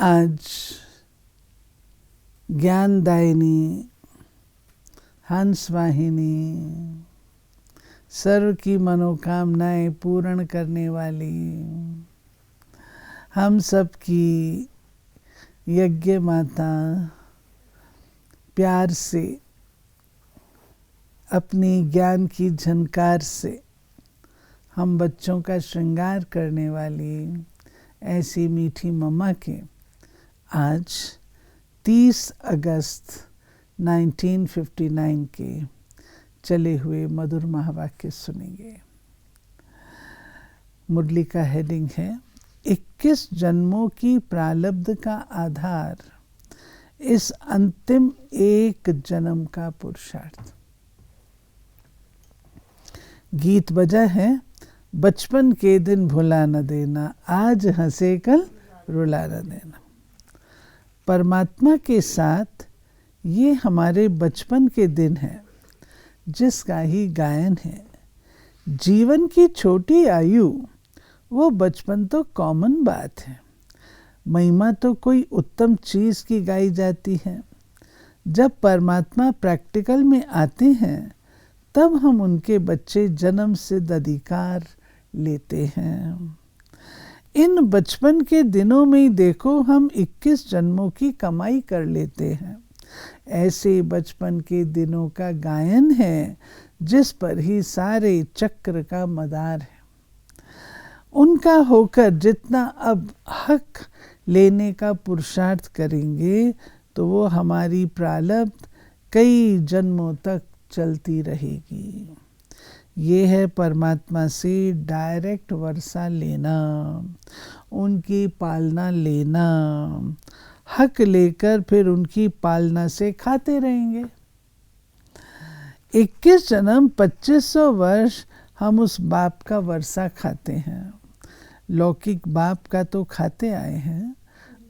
आज ज्ञानदायिनी हंस वाहिनी सर्व की मनोकामनाएं पूर्ण करने वाली हम सब की यज्ञ माता प्यार से अपनी ज्ञान की झनकार से हम बच्चों का श्रृंगार करने वाली ऐसी मीठी मम्मा के आज 30 अगस्त 1959 के चले हुए मधुर महावाक्य सुनेंगे। मुरली का हेडिंग है 21 जन्मों की प्रारब्ध का आधार, इस अंतिम एक जन्म का पुरुषार्थ। गीत बजा है बचपन के दिन भुला न देना, आज हंसे कल रुला न देना। परमात्मा के साथ ये हमारे बचपन के दिन हैं जिसका ही गायन है। जीवन की छोटी आयु वो बचपन तो कॉमन बात है, महिमा तो कोई उत्तम चीज़ की गाई जाती है। जब परमात्मा प्रैक्टिकल में आते हैं तब हम उनके बच्चे जन्म सिद्ध अधिकार लेते हैं। इन बचपन के दिनों में ही देखो हम 21 जन्मों की कमाई कर लेते हैं। ऐसे बचपन के दिनों का गायन है जिस पर ही सारे चक्र का मदार है। उनका होकर जितना अब हक लेने का पुरुषार्थ करेंगे तो वो हमारी प्रारब्ध कई जन्मों तक चलती रहेगी। ये है परमात्मा से डायरेक्ट वर्षा लेना, उनकी पालना लेना। हक लेकर फिर उनकी पालना से खाते रहेंगे। 21 जन्म 2500 वर्ष हम उस बाप का वर्षा खाते हैं। लौकिक बाप का तो खाते आए हैं,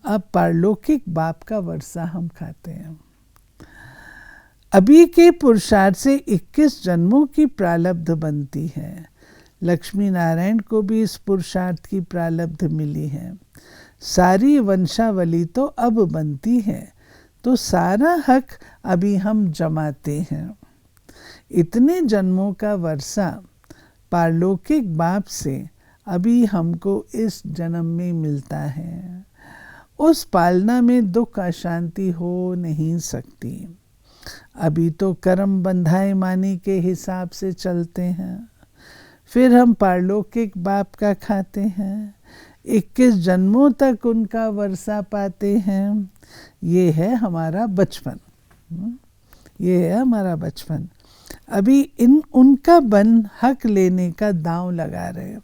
अब पारलौकिक बाप का वर्षा हम खाते हैं। अभी के पुरुषार्थ से 21 जन्मों की प्रारब्ध बनती है। लक्ष्मी नारायण को भी इस पुरुषार्थ की प्रारब्ध मिली है। सारी वंशावली तो अब बनती है, तो सारा हक अभी हम जमाते हैं। इतने जन्मों का वर्षा पारलौकिक बाप से अभी हमको इस जन्म में मिलता है। उस पालना में दुख अशांति हो नहीं सकती। अभी तो कर्म बंधाए मानी के हिसाब से चलते हैं, फिर हम पारलौकिक बाप का खाते हैं। 21 जन्मों तक उनका वर्षा पाते हैं। ये है हमारा बचपन, ये है हमारा बचपन। अभी उनका बन हक लेने का दांव लगा रहे।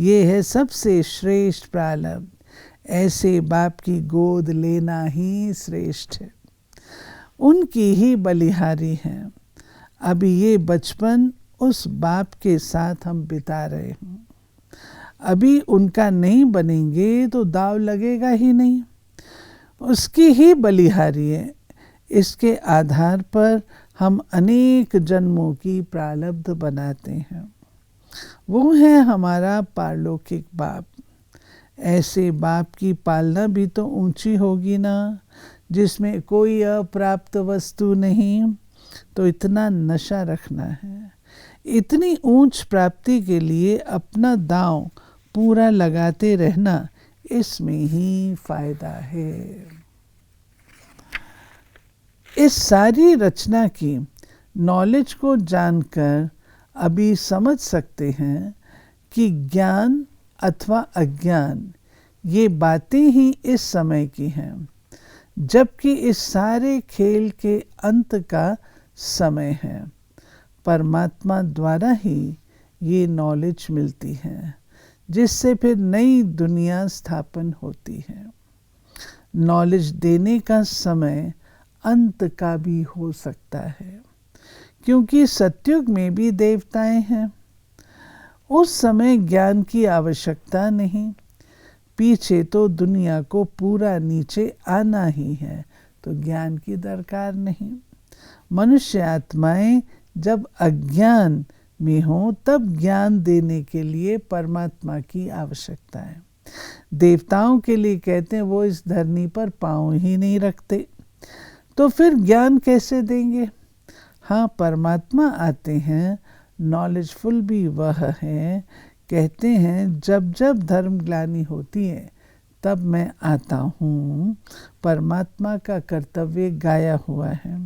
ये है सबसे श्रेष्ठ प्रारब्ध। ऐसे बाप की गोद लेना ही श्रेष्ठ है, उनकी ही बलिहारी हैं। अभी ये बचपन उस बाप के साथ हम बिता रहे हैं। अभी उनका नहीं बनेंगे तो दाव लगेगा ही नहीं, उसकी ही बलिहारी है। इसके आधार पर हम अनेक जन्मों की प्रारब्ध बनाते हैं। वो है हमारा पारलौकिक बाप। ऐसे बाप की पालना भी तो ऊंची होगी ना, जिसमें कोई अप्राप्त वस्तु नहीं। तो इतना नशा रखना है, इतनी ऊंच प्राप्ति के लिए अपना दांव पूरा लगाते रहना, इसमें ही फायदा है। इस सारी रचना की नॉलेज को जानकर अभी समझ सकते हैं कि ज्ञान अथवा अज्ञान ये बातें ही इस समय की हैं, जबकि इस सारे खेल के अंत का समय है। परमात्मा द्वारा ही ये नॉलेज मिलती है, जिससे फिर नई दुनिया स्थापन होती है। नॉलेज देने का समय अंत का भी हो सकता है, क्योंकि सतयुग में भी देवताएं हैं। उस समय ज्ञान की आवश्यकता नहीं, पीछे तो दुनिया को पूरा नीचे आना ही है, तो ज्ञान की दरकार नहीं। मनुष्य आत्माएं जब अज्ञान में हो तब ज्ञान देने के लिए परमात्मा की आवश्यकता है। देवताओं के लिए कहते हैं वो इस धरनी पर पाँव ही नहीं रखते, तो फिर ज्ञान कैसे देंगे? हाँ, परमात्मा आते हैं, नॉलेजफुल भी वह है। कहते हैं जब जब धर्म ग्लानि होती है तब मैं आता हूँ। परमात्मा का कर्तव्य गाया हुआ है।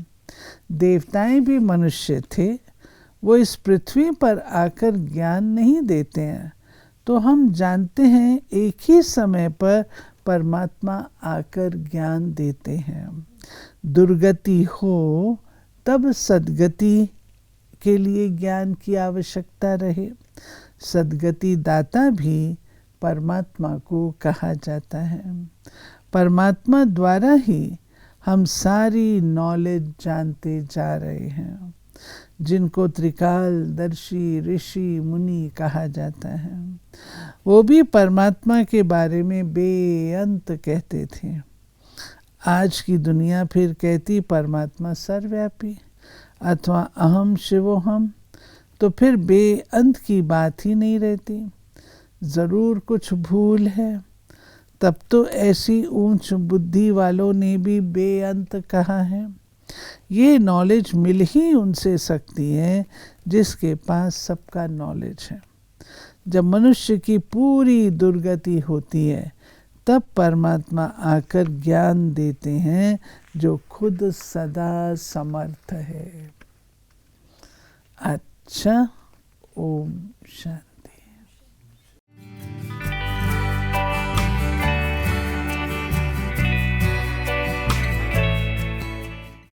देवताएं भी मनुष्य थे, वो इस पृथ्वी पर आकर ज्ञान नहीं देते हैं। तो हम जानते हैं एक ही समय पर परमात्मा आकर ज्ञान देते हैं। दुर्गति हो तब सद्गति के लिए ज्ञान की आवश्यकता रहे। सद्गति दाता भी परमात्मा को कहा जाता है। परमात्मा द्वारा ही हम सारी नॉलेज जानते जा रहे हैं, जिनको त्रिकालदर्शी ऋषि मुनि कहा जाता है। वो भी परमात्मा के बारे में बेअंत कहते थे। आज की दुनिया फिर कहती परमात्मा सर्वव्यापी अथवा अहम शिवोहम, तो फिर बेअंत की बात ही नहीं रहती। ज़रूर कुछ भूल है, तब तो ऐसी ऊंच बुद्धि वालों ने भी बेअंत कहा है। ये नॉलेज मिल ही उनसे सकती है जिसके पास सबका नॉलेज है। जब मनुष्य की पूरी दुर्गति होती है तब परमात्मा आकर ज्ञान देते हैं, जो खुद सदा समर्थ है। अच्छा, ओम शांति।